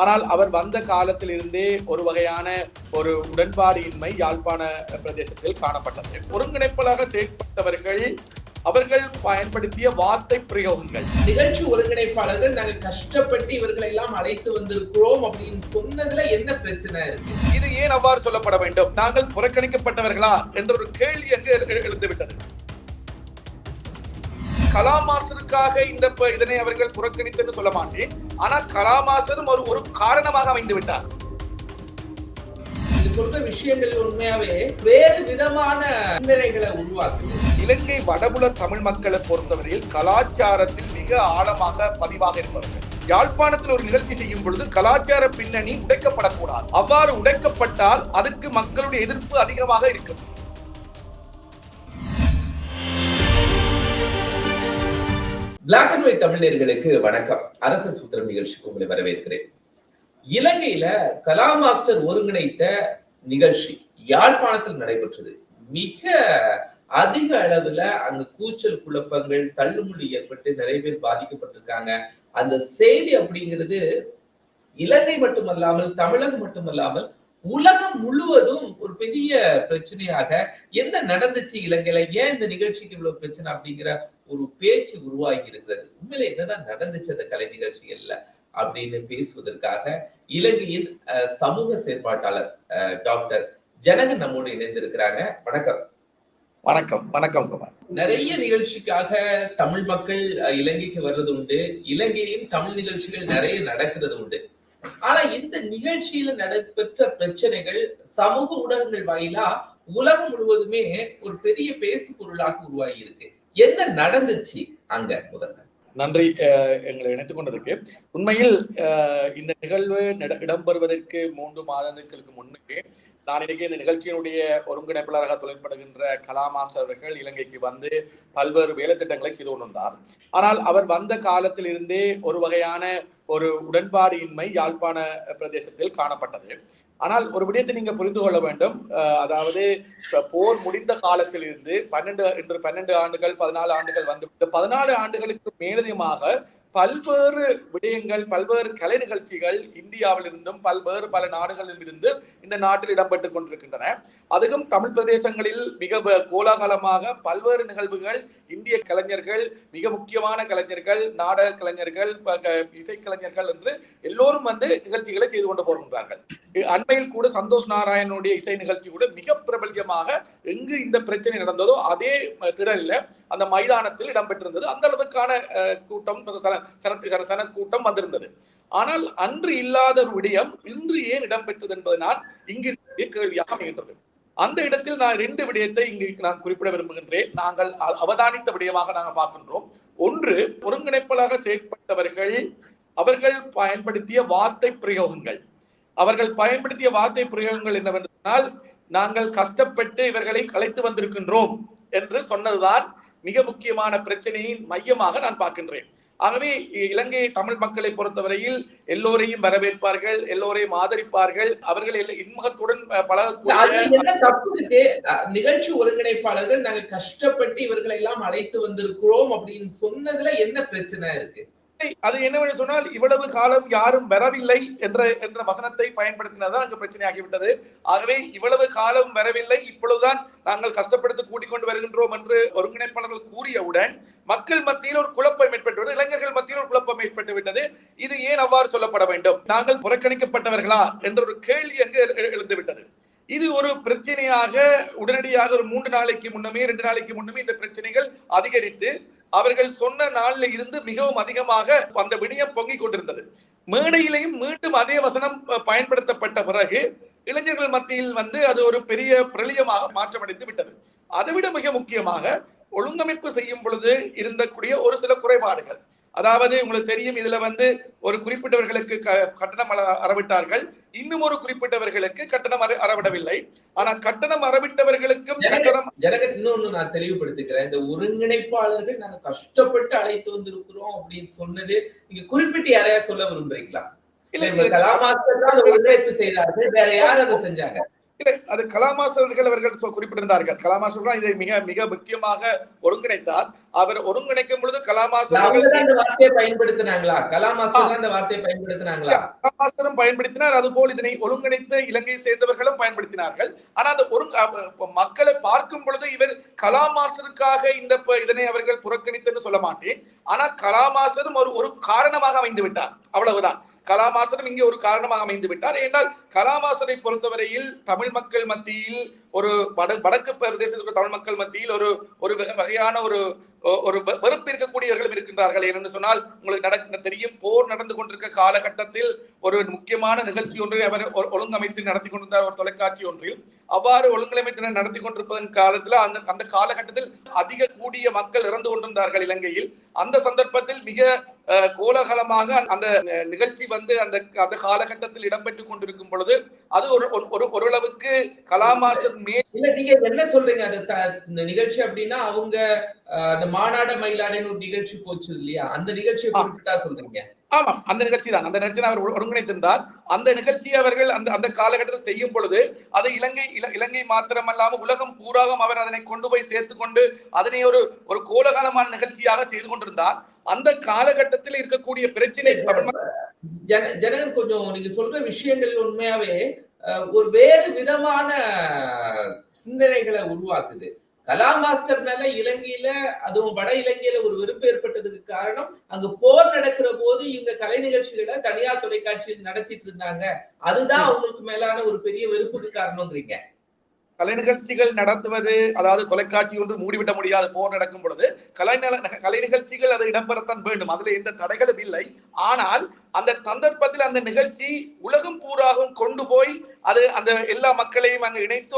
ஆனால் அவர் வந்த காலத்திலிருந்தே ஒரு வகையான ஒரு உடன்பாடின்மை யாழ்ப்பாண பிரதேசத்தில் காணப்பட்டது. ஒருங்கிணைப்பாளராக செயல்பட்டவர்கள் அவர்கள் பயன்படுத்திய வார்த்தை பிரயோகங்கள், நிகழ்ச்சி ஒருங்கிணைப்பாளர்கள் நாங்க கஷ்டப்பட்டு இவர்களை எல்லாம் அழைத்து வந்திருக்கிறோம் அப்படின்னு சொன்னதுல என்ன பிரச்சனை இருக்கு? இது ஏன் அவ்வாறு சொல்லப்பட வேண்டும்? நாங்கள் புறக்கணிக்கப்பட்டவர்களா என்ற ஒரு கேள்வி அங்கு எழுந்துவிட்டது. கலாமாசருக்காக இதனை அவர்கள் புறக்கணித்து சொல்ல மாட்டேன், ஆனால் கலாமாசரும் ஒரு காரணமாக அமைந்து விட்டார். சொல்ற விஷயங்கள் உண்மையாவே வேறு விதமான சிந்தனைகளை உருவாக்குது. இலங்கை வடபுல தமிழ் மக்களை பொறுத்தவரையில் கலாச்சாரத்தில் மிக ஆழமாக பதிவாக இருப்பவர்கள். யாழ்ப்பாணத்தில் ஒரு நிகழ்ச்சி செய்யும் பொழுது கலாச்சார பின்னணி உடைக்கப்படக்கூடாது. அவ்வாறு உடைக்கப்பட்டால் அதற்கு மக்களுடைய எதிர்ப்பு அதிகமாக இருக்கும். பிளாக் அண்ட் ஒயிட் தமிழர்களுக்கு வணக்கம். அரச சூத்திரம் நிகழ்ச்சிக்கு உங்களை வரவேற்கிறேன். இலங்கையில கலா மாஸ்டர் ஒருங்கிணைத்த நிகழ்ச்சி யாழ்ப்பாணத்தில் நடைபெற்றது. மிக அதிக அளவுல அங்கு கூச்சல் குழப்பங்கள் தள்ளுமுள்ளி ஏற்பட்டு நிறைய பேர் பாதிக்கப்பட்டிருக்காங்க. அந்த செய்தி அப்படிங்கிறது இலங்கை மட்டுமல்லாமல் தமிழகம் மட்டுமல்லாமல் உலகம் முழுவதும் ஒரு பெரிய பிரச்சனையாக என்ன நடந்துச்சு இலங்கையில, ஏன் இந்த நிகழ்ச்சிக்கு இவ்வளவு பிரச்சனை அப்படிங்கிற ஒரு பேச்சு உருவாகி இருக்கிறது. உண்மையில என்னதான் நடந்துச்சு அந்த கலை நிகழ்ச்சிகள்ல அப்படின்னு பேசுவதற்காக இலங்கையின் சமூக செயற்பாட்டாளர் டாக்டர் ஜனகன் நம்மோடு இணைந்திருக்கிறாங்க. வணக்கம். வணக்கம். வணக்கம். நிறைய நிகழ்ச்சிக்காக தமிழ் மக்கள் இலங்கைக்கு வர்றது உண்டு, இலங்கையின் தமிழ் நிகழ்ச்சிகள் நிறைய நடக்கிறது உண்டு. ஆனா இந்த நிகழ்ச்சியில நடைபெற்ற பிரச்சனைகள் சமூக ஊடகங்கள் வாயிலா உலகம் முழுவதுமே ஒரு பெரிய பேசு பொருளாக உருவாகி இருக்கு. என்ன நடந்துச்சு அங்க? முதல்ல நன்றி எங்களை இணைத்துக் கொண்டதற்கு. உண்மையில் இந்த நிகழ்வு இடம்பெறுவதற்கு 3 மாதங்களுக்கு முன்னே நான் இன்னைக்கு இந்த நிகழ்ச்சியினுடைய ஒருங்கிணைப்பாளராக தொழிற்படுகின்ற கலா மாஸ்டர் அவர்கள் இலங்கைக்கு வந்து பல்வேறு வேலை திட்டங்களை செய்து கொண்டிருந்தார். ஆனால் அவர் வந்த காலத்திலிருந்தே ஒரு வகையான ஒரு உடன்பாடின்மை யாழ்ப்பாண பிரதேசத்தில் காணப்பட்டது. ஆனால் ஒரு விடயத்தை நீங்க புரிந்து கொள்ள வேண்டும். அதாவது போர் முடிந்த காலத்தில் இருந்து 12 ஆண்டுகள் 14 ஆண்டுகள் வந்து 14 ஆண்டுகளுக்கு மேலதிகமாக பல்வேறு விடயங்கள், பல்வேறு கலை நிகழ்ச்சிகள் இந்தியாவில் இருந்தும் பல நாடுகளில் இருந்து இந்த நாட்டில் இடம்பெற்றுக் கொண்டிருக்கின்றன. அதுவும் தமிழ் பிரதேசங்களில் மிக கோலாகலமாக பல்வேறு நிகழ்வுகள், இந்திய கலைஞர்கள், மிக முக்கியமான கலைஞர்கள், நாடக கலைஞர்கள், இசைக்கலைஞர்கள் என்று எல்லோரும் வந்து நிகழ்ச்சிகளை செய்து கொண்டு போகின்றார்கள். அண்மையில் கூட சந்தோஷ் நாராயணனுடைய இசை நிகழ்ச்சி கூட மிக பிரபல்யமாக எங்கு இந்த பிரச்சனை நடந்ததோ அதே திடலில் அந்த மைதானத்தில் இடம்பெற்றிருந்தது. அந்த அளவுக்கான கூட்டம் கூட்டம் வந்திருந்தது. ஆனால் அன்று இல்லாத ஒரு விடயம் இன்று ஏன் இடம்பெற்றது என்பதனால் இங்கு கேள்வியாக அமைகின்றது. அந்த இடத்தில் நான் 2 விடயத்தை இங்கு நான் குறிப்பிட விரும்புகின்றேன். நாங்கள் அவதானித்த விடயமாக நாங்கள் பார்க்கின்றோம். ஒன்று, ஒருங்கிணைப்பாளராக செயல்பட்டவர்கள் அவர்கள் பயன்படுத்திய வார்த்தை பிரயோகங்கள். அவர்கள் பயன்படுத்திய வார்த்தை பிரயோகங்கள் என்னவென்று சொன்னால், நாங்கள் கஷ்டப்பட்டு இவர்களை கலைத்து வந்திருக்கின்றோம் என்று சொன்னதுதான் மிக முக்கியமான பிரச்சனையின் மையமாக நான் பார்க்கின்றேன். ஆகவே இலங்கை தமிழ் மக்களை பொறுத்தவரையில் எல்லோரையும் வரவேற்பார்கள், எல்லோரையும் ஆதரிப்பார்கள். அவர்கள் இன்முகத்துடன் பழகக்கூடிய நிகழ்ச்சி ஒருங்கிணைப்பாளர்கள் நாங்க கஷ்டப்பட்டு இவர்களை எல்லாம் அழைத்து வந்திருக்கிறோம் அப்படின்னு சொன்னதுல என்ன பிரச்சனை இருக்கு? அது என்னவென்று சொன்னால், இவ்வளவு காலம் யாரும் வரவில்லை என்ற வசனத்தை பயன்படுத்தினதுதான் அங்கு பிரச்சனையாகிவிட்டது. ஆகவே இவ்வளவு காலம் வரவில்லை, இப்பொழுதுதான் நாங்கள் கஷ்டப்படுத்தி கூட்டிக் கொண்டு வருகின்றோம் என்று ஒருங்கிணைப்பாளர்கள் கூறியவுடன் மக்கள் மத்தியில் ஒரு குழப்பம் ஏற்பட்டுவிட்டது, இளைஞர்கள் மத்தியில் ஒரு குழப்பம் ஏற்பட்டு விட்டது. இது ஏன் அவ்வாறு சொல்லப்பட வேண்டும்? நாங்கள் புறக்கணிக்கப்பட்டவர்களா என்ற ஒரு கேள்வி அங்கு எழுந்துவிட்டது. இது ஒரு பிரச்சனையாக உடனடியாக ஒரு 3 நாளைக்கு முன்னமே 2 நாளைக்கு முன்னமே இந்த பிரச்சனைகள் அதிகரித்து அவர்கள் சொன்ன நாள்ல இருந்து மிகவும் அதிகமாக அந்த விடயம் பொங்கிக் கொண்டிருந்தது. மேடையிலையும் மீண்டும் அதே வசனம் பயன்படுத்தப்பட்ட பிறகு இளைஞர்கள் மத்தியில் வந்து அது ஒரு பெரிய பிரளியமாக மாற்றமடைந்து விட்டது. அதைவிட மிக முக்கியமாக ஒழுங்கமைப்பு செய்யும் பொழுது இருந்தக்கூடிய ஒரு சில குறைபாடுகள். அதாவது உங்களுக்கு தெரியும், இதுல வந்து ஒரு குறிப்பிட்டவர்களுக்கு கட்டணம் அறவிட்டார்கள், இன்னும் ஒரு குறிப்பிட்டவர்களுக்கு கட்டணம் அறவிடவில்லை. ஆனா கட்டணம் அறவிட்டவர்களுக்கும் இன்னொன்னு நான் தெளிவுபடுத்திக்கிறேன். இந்த ஒருங்கிணைப்பாளர்கள் நாங்க கஷ்டப்பட்டு அழைத்து வந்திருக்கிறோம் அப்படின்னு சொன்னது நீங்க குறிப்பிட்டு யாரையா சொல்ல விரும்புறீங்களா? இல்ல, கலா மாஸ்டர் தான் ஒருங்கிணைப்பு செய்தார்கள், வேற யார் அதை செஞ்சாங்க? அது கலாமாசர்கள் அவர்கள் குறிப்பிட்டிருந்தார்கள். கலாமாசர்கள் இதை மிக மிக முக்கியமாக ஒருங்கிணைத்தார். அவர் ஒருங்கிணைக்கும் பொழுது கலாமாசர்கள் அந்த வார்த்தையை பயன்படுத்தினாங்களா? கலாமாசர் அந்த வார்த்தையை பயன்படுத்தினாங்களா? கலாமாசரும் பயன்படுத்தினார். அதுபோல் இதனை ஒருங்கிணைத்த இலங்கையை சேர்ந்தவர்களும் பயன்படுத்தினார்கள். ஆனா அந்த மக்களை பார்க்கும் பொழுது இவர் கலாமாசருக்காக இதனை அவர்கள் புறக்கணித்து சொல்ல மாட்டேன். ஆனா கலாமாசரும் ஒரு காரணமாக அமைந்து விட்டார். அவ்வளவுதான். கலாமாசரும் இங்கே ஒரு காரணமாக அமைந்து விட்டார். ஏனால் கலாமாசரை பொறுத்தவரையில் தமிழ் மக்கள் மத்தியில் ஒரு வடக்கு பிரதேசத்தில் தமிழ் மக்கள் மத்தியில் ஒரு வகையான ஒரு வெறுப்பு இருக்கக்கூடியவர்களும் இருக்கின்றார்கள். ஏனென்று சொன்னால் உங்களுக்கு தெரியும், போர் நடந்து கொண்டிருக்க காலகட்டத்தில் ஒரு முக்கியமான நிகழ்ச்சி ஒன்றை அவர் ஒழுங்கமைத்து நடத்தி கொண்டிருந்தார். ஒரு தொலைக்காட்சி ஒன்றில் அவ்வாறு ஒழுங்கமைத்து நடத்தி கொண்டிருப்பதன் காலத்தில் அந்த காலகட்டத்தில் அதிக கூடிய மக்கள் இறந்து கொண்டிருந்தார்கள் இலங்கையில். அந்த சந்தர்ப்பத்தில் மிக கோலாகலமாக அந்த நிகழ்ச்சி அந்த காலகட்டத்தில் இடம்பெற்றுக் கொண்டிருக்கும் பொழுது அது ஓரளவுக்கு கலாமாசர் நீங்க என்ன சொல்றீங்க? அந்த நிகழ்ச்சி அப்படின்னா அவங்க அந்த மாநாட மயிலாடுன்னு ஒரு நிகழ்ச்சி போச்சு இல்லையா? அந்த நிகழ்ச்சியை குறிப்பிட்டா சொல்றீங்க? ஆமாம், அந்த நிகழ்ச்சி தான். அந்த நிகழ்ச்சி அவர் ஒருங்கிணைத்திருந்தார். அந்த நிகழ்ச்சியை அவர்கள் அந்த காலகட்டத்தில் செய்யும் பொழுது அது இலங்கை மாத்திரமல்லாமல் உலகம் பூராவும் அவர் அதனை கொண்டு போய் சேர்த்து கொண்டு அதனை ஒரு கோலாகலமான நிகழ்ச்சியாக செய்து கொண்டிருந்தார். அந்த காலகட்டத்தில் இருக்கக்கூடிய பிரச்சனை ஜனங்கள் கொஞ்சம் நீங்க சொல்ற விஷயங்கள் உண்மையாவே ஒரு வேறு விதமான சிந்தனைகளை உருவாக்குது. கலாம் மாஸ்டர் மேல இலங்கையில, அதுவும் வட இலங்கையில ஒரு வெறுப்பு ஏற்பட்டதுக்கு காரணம் அங்க போர் நடக்கிற போது இவங்க கலை நிகழ்ச்சிகளை தனியார் தொலைக்காட்சியில் நடத்திட்டு இருந்தாங்க. அதுதான் அவங்களுக்கு மேலான ஒரு பெரிய வெறுப்புக்கு காரணம்ங்கிறீங்க. கலை நிகழ்ச்சிகள் நடத்துவது, அதாவது தொலைக்காட்சி ஒன்று மூடிவிட முடியாது. போர் நடக்கும் பொழுது கலை நிகழ்ச்சிகள் அது இடம்பெறத்தான் வேண்டும். அதுல எந்த தடைகளும் இல்லை. ஆனால் அந்த சந்தர்ப்பத்தில் அந்த நிகழ்ச்சி உலகம் பூராகவும் கொண்டு போய் அது அந்த எல்லா மக்களையும் அங்கு இணைத்து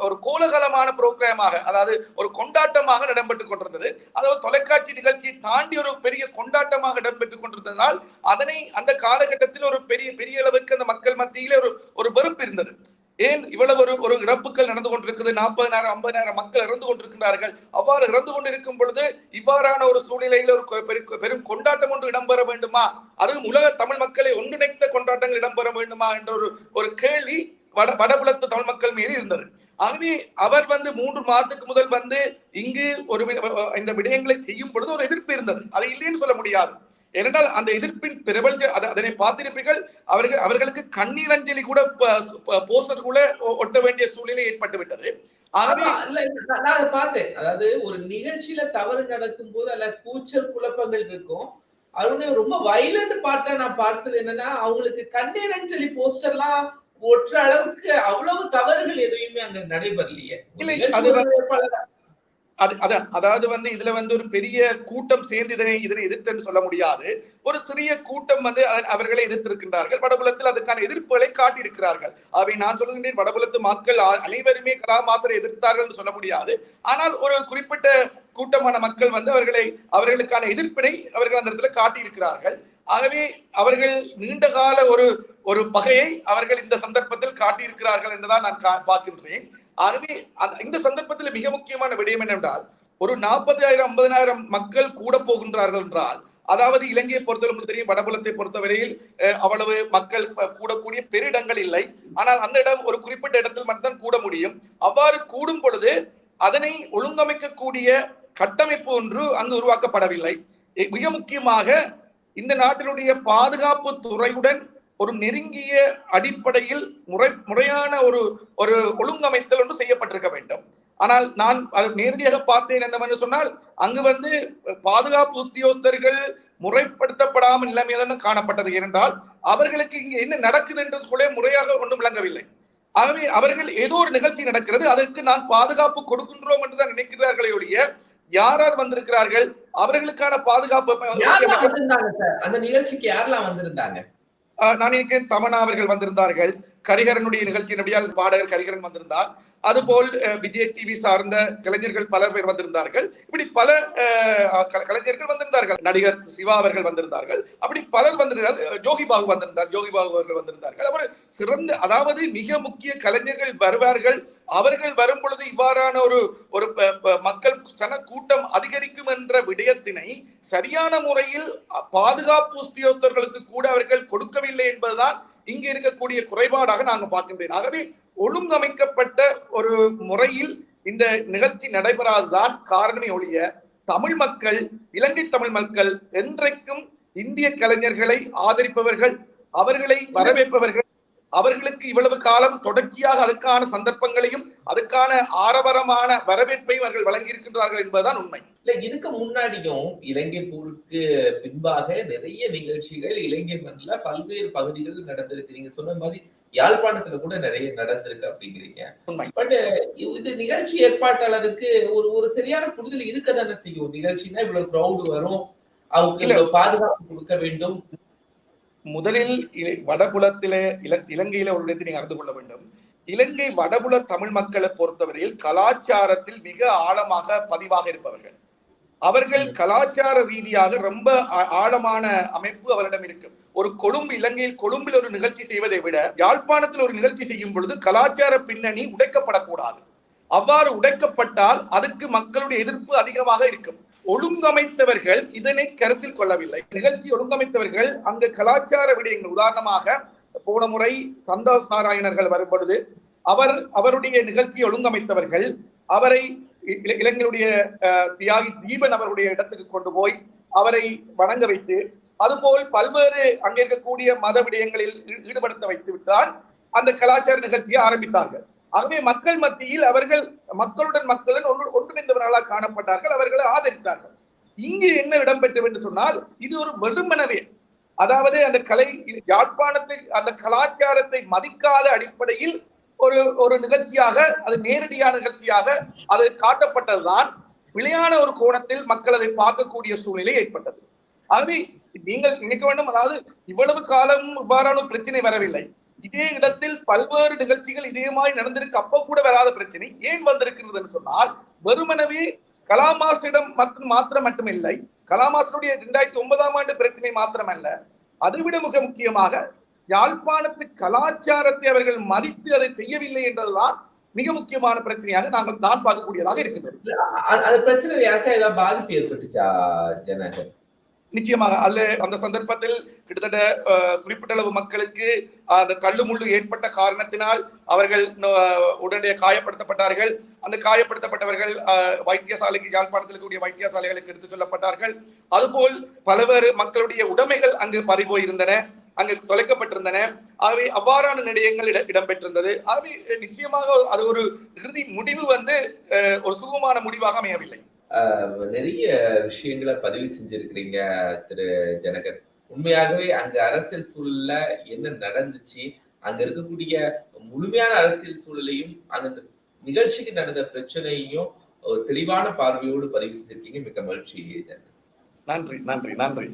ஒரு கோலாகலமான புரோகிராமாக, அதாவது ஒரு கொண்டாட்டமாக இடம்பெற்றுக் கொண்டிருந்தது. அதாவது தொலைக்காட்சி நிகழ்ச்சியை தாண்டி ஒரு பெரிய கொண்டாட்டமாக இடம்பெற்றுக் கொண்டிருந்ததால் அதனை அந்த காலகட்டத்தில் ஒரு பெரிய அளவுக்கு அந்த மக்கள் மத்தியிலே ஒரு வெறுப்பு இருந்தது. ஏன் இவ்வளவு ஒரு இறப்புகள் நடந்து கொண்டிருக்குது, 40,000 50,000 மக்கள் இறந்து கொண்டிருக்கிறார்கள். அவ்வாறு இறந்து கொண்டிருக்கும் பொழுது இவ்வாறான ஒரு சூழ்நிலையில் ஒரு பெரும் கொண்டாட்டம் ஒன்று இடம்பெற வேண்டுமா, அதுவும் உலக தமிழ் மக்களை ஒன்றிணைத்த கொண்டாட்டங்கள் இடம்பெற வேண்டுமா என்ற ஒரு கேள்வி வடபுலத்து தமிழ் மக்கள் மீது இருந்தது. ஆகவே அவர் 3 மாதத்துக்கு முதல் இங்கு இந்த விடயங்களை செய்யும் பொழுது ஒரு எதிர்ப்பு இருந்தது. அதை இல்லைன்னு சொல்ல முடியாது. ஏனென்றால் அந்த எதிர்ப்பின் பிரபல்ய அதனை பார்த்திருப்பீர்கள். அவர்களுக்கு கண்ணீர் அஞ்சலி கூட போஸ்டர் கூட ஒட்ட வேண்டிய சூழ்நிலை ஏற்பட்டு விட்டது. ஆகவே நான் பார்த்தேன். அதாவது ஒரு நிகழ்ச்சியில தவறு நடக்கும் போது அல்ல கூச்சல் குழப்பங்கள் இருக்கும். அது ரொம்ப வயலண்ட் பார்ட்டா நான் பார்த்தது என்னன்னா, அவங்களுக்கு கண்ணீர் அஞ்சலி போஸ்டர்லாம் ஒற்ற அளவுக்கு அவ்வளவு தவறுகள் எதுவுமே அங்க நடைபெறலையே. அதாவது இதுல ஒரு பெரிய கூட்டம் சேர்ந்து இதனை எதிர்த்து சொல்ல முடியாது. ஒரு சிறிய கூட்டம் அவர்களை எதிர்த்திருக்கின்றார்கள். வடபுலத்தில் அதுக்கான எதிர்ப்புகளை காட்டியிருக்கிறார்கள். அவை நான் சொல்கின்றேன், வடபுலத்து மக்கள் அனைவருமே கலாமாசரை எதிர்த்தார்கள் என்று சொல்ல முடியாது. ஆனால் ஒரு குறிப்பிட்ட கூட்டமான மக்கள் அவர்களுக்கான எதிர்ப்பினை அவர்கள் அந்த இடத்துல காட்டியிருக்கிறார்கள். ஆகவே அவர்கள் நீண்ட கால ஒரு பகையை அவர்கள் இந்த சந்தர்ப்பத்தில் காட்டியிருக்கிறார்கள் என்றுதான் நான் பார்க்கின்றேன். ஆகவே இந்த சந்தர்ப்பத்தில் மிக முக்கியமான விடயம் என்னவென்றால், ஒரு 40,000 50,000 மக்கள் கூட போகின்றார்கள் என்றால், அதாவது இலங்கையை பொறுத்தவரை தெரியும், வடபுலத்தை பொறுத்தவரையில் அவ்வளவு மக்கள் கூடக்கூடிய பெரிடங்கள் இல்லை. ஆனால் அந்த இடம் ஒரு குறிப்பிட்ட இடத்தில் மட்டும்தான் கூட முடியும். அவ்வாறு கூடும் பொழுது அதனை ஒழுங்கமைக்கக்கூடிய கட்டமைப்பு ஒன்று அங்கு உருவாக்கப்படவில்லை. மிக முக்கியமாக இந்த நாட்டினுடைய பாதுகாப்பு துறையுடன் ஒரு நெருங்கிய அடிப்படையில் முறையான ஒரு ஒழுங்கமைத்தல் ஒன்று செய்யப்பட்டிருக்க வேண்டும். ஆனால் நான் நேரடியாக பார்த்தேன் என்னவென்று சொன்னால், அங்கு பாதுகாப்பு உத்தியோகஸ்தர்கள் முறைப்படுத்தப்படாமல் நிலைமையான காணப்பட்டது. ஏனென்றால் அவர்களுக்கு இங்கு என்ன நடக்குது என்று கூட முறையாக ஒன்றும் விளங்கவில்லை. ஆகவே அவர்கள் ஏதோ ஒரு நிகழ்ச்சி நடக்கிறது, அதற்கு நான் பாதுகாப்பு கொடுக்கின்றோம் என்றுதான் நினைக்கிறார்களே ஒழிய, யார் வந்திருக்கிறார்கள், அவர்களுக்கான பாதுகாப்பு அந்த நிகழ்ச்சிக்கு யாரெல்லாம் வந்திருந்தாங்க? நான் நினைக்கிறேன் தமனா அவர்கள் வந்திருந்தார்கள். கரிகரனுடைய நிகழ்ச்சியினுடைய பாடகர் கரிகரன் வந்திருந்தார். அதுபோல் விஜய் டிவி சார்ந்த கலைஞர்கள் பலர் பேர் வந்திருந்தார்கள். இப்படி பல கலைஞர்கள் வந்திருந்தார்கள். நடிகர் சிவா அவர்கள் வந்திருந்தார்கள். அப்படி பலர் வந்திருந்தார்கள். ஜோகி பாபு வந்திருந்தார். ஜோகி பாபு அவர்கள் வந்திருந்தார்கள். அவர் சிறந்த, அதாவது மிக முக்கிய கலைஞர்கள் வருவார்கள். அவர்கள் வரும் பொழுது இவ்வாறான ஒரு மக்கள் கூட்டம் அதிகரிக்கும் என்ற விடயத்தினை சரியான முறையில் பாதுகாப்பு உத்தியோகத்தர்களுக்கு கூட அவர்கள் கொடுக்கவில்லை என்பதுதான் இங்கு இருக்கக்கூடிய குறைபாடாக நாங்கள் பார்க்கின்றேன். ஆகவே ஒழுங்கமைக்கப்பட்ட ஒரு முறையில் இந்த நிகழ்ச்சி நடைபெறாதுதான் காரணமே ஒழிய தமிழ் மக்கள், இலங்கை தமிழ் மக்கள் என்றைக்கும் இந்திய கலைஞர்களை ஆதரிப்பவர்கள், அவர்களை வரவேற்பவர்கள், அவர்களுக்கு இவ்வளவு காலம் தொடர்ச்சியாக அதற்கான சந்தர்ப்பங்களையும் அதுக்கான ஆரவாரமான வரவேற்பையும் அவர்கள் வழங்கியிருக்கின்றார்கள் என்பதுதான் உண்மை. இல்ல, இதுக்கு முன்னாடியும் இலங்கை போருக்கு பின்பாக நிறைய நிகழ்ச்சிகள் இலங்கை மண்ணில் பல்வேறு பகுதிகளில் நடந்திருக்கு. நீங்க சொன்ன மாதிரி யாழ்ப்பாணத்துல கூட நிறைய நடந்திருக்கு அப்படிங்கிறீங்க. பட் இது நிகழ்ச்சி ஏற்பாட்டாளருக்கு ஒரு சரியான புரிதல் இருக்க தானே செய்யும். நிகழ்ச்சினா இவ்வளவு கிரௌடு வரும், அவங்க இவ்வளவு பாதுகாப்பு கொடுக்க வேண்டும். முதலில் வடபுலத்திலே இலங்கையில ஒரு இடத்தை நீங்க அறிந்து கொள்ள வேண்டும். இலங்கை வடபுல தமிழ் மக்களை பொறுத்தவரையில் கலாச்சாரத்தில் மிக ஆழமாக பதிவாக இருப்பவர்கள். அவர்கள் கலாச்சார ரீதியாக ரொம்ப ஆழமான அமைப்பு அவரிடம் இருக்கு. ஒரு இலங்கையில் கொழும்பில் ஒரு நிகழ்ச்சி செய்வதை விட யாழ்ப்பாணத்தில் ஒரு நிகழ்ச்சி செய்யும் பொழுது கலாச்சார பின்னணி உடைக்கப்படக்கூடாது. அவ்வாறு உடைக்கப்பட்டால் அதுக்கு மக்களுடைய எதிர்ப்பு அதிகமாக இருக்கும். ஒழுங்கமைத்தவர்கள் இதனை கருத்தில் கொள்ளவில்லை. நிகழ்ச்சி ஒழுங்கமைத்தவர்கள் அங்கு கலாச்சார விடயங்கள், உதாரணமாக போன முறை சந்தோஷ் நாராயணர்கள் வரும்பொழுது அவருடைய நிகழ்ச்சியை ஒழுங்கமைத்தவர்கள் அவரை இலங்கையுடைய தியாகி தீபன் அவருடைய இடத்துக்கு கொண்டு போய் அவரை வணங்க வைத்து, அதுபோல் பல்வேறு அங்கே இருக்கக்கூடிய மத விடயங்களில் ஈடுபடுத்த வைத்து விட்டால் அந்த கலாச்சார நிகழ்ச்சியை ஆரம்பித்தார்கள். ஆகவே மக்கள் மத்தியில் அவர்கள் மக்களுடன் ஒன்றிணைந்தவர்களாக காணப்பட்டார்கள், அவர்களை ஆதரித்தார்கள். இங்கு என்ன இடம்பெற்றது என்று சொன்னால் இது ஒரு வெறுமனவே, அதாவது அந்த யாழ்ப்பாணத்தை அந்த கலாச்சாரத்தை மதிக்காத அடிப்படையில் ஒரு நிகழ்ச்சியாக, அது நேரடியான நிகழ்ச்சியாக அது காட்டப்பட்டதுதான் பிழையான ஒரு கோணத்தில் மக்கள் அதை பார்க்கக்கூடிய சூழ்நிலை ஏற்பட்டது. ஆகவே நீங்கள் நினைக்க வேண்டும், அதாவது இவ்வளவு காலம் இவ்வாறான பிரச்சனை வரவில்லை. இதே இடத்தில் பல்வேறு நிகழ்ச்சிகள் இதே மாதிரி நடந்திருக்கு. அப்ப கூட வராத பிரச்சனை ஏன் வந்திருக்கிறது என்று சொன்னால் வெறுமனவே கலாமாஸ்டரிடம் மாத்திரம் மட்டுமில்லை, கலாமாஸ்டருடைய 2009ஆம் ஆண்டு பிரச்சனை மாத்திரமல்ல, அதைவிட மிக முக்கியமாக யாழ்ப்பாணத்து கலாச்சாரத்தை அவர்கள் மதித்து அதை செய்யவில்லை என்றதுதான் மிக முக்கியமான பிரச்சனையாக நான் பார்க்கக்கூடியதாக இருக்கின்றது. அந்த பிரச்சனை யாருக்கா ஏதாவது பாதிப்பு ஏற்பட்டுச்சா ஜனகர்? நிச்சயமாக அந்த சந்தர்ப்பத்தில் கிட்டத்தட்ட குறிப்பிட்ட அளவு மக்களுக்கு அந்த தள்ளுமுள்ளு ஏற்பட்ட காரணத்தினால் அவர்கள் உடனடியாக காயப்படுத்தப்பட்டார்கள். அந்த காயப்படுத்தப்பட்டவர்கள் வைத்தியசாலைக்கு, யாழ்ப்பாணத்தில் இருக்கக்கூடிய வைத்தியசாலைகளுக்கு எடுத்துச் சொல்லப்பட்டார்கள். அதுபோல் பல்வேறு மக்களுடைய உடைமைகள் அங்கு பறிபோயிருந்தன, அங்கு தொலைக்கப்பட்டிருந்தன. ஆகவே அவ்வாறான நிலையங்கள் இடம்பெற்றிருந்தது. ஆகவே நிச்சயமாக அது ஒரு இறுதி முடிவு ஒரு சுகமான முடிவாக அமையவில்லை. நிறைய விஷயங்களை பதிவு செஞ்சிருக்கிறீங்க திரு ஜனகர். உண்மையாகவே அங்க அரசியல் சூழல்ல என்ன நடந்துச்சு, அங்க இருக்கக்கூடிய முழுமையான அரசியல் சூழலையும் அந்த நிகழ்ச்சிக்கு நடந்த பிரச்சனையையும் ஒரு தெளிவான பார்வையோடு பதிவு செஞ்சிருக்கீங்க. மிக மகிழ்ச்சி. நன்றி நன்றி நன்றி.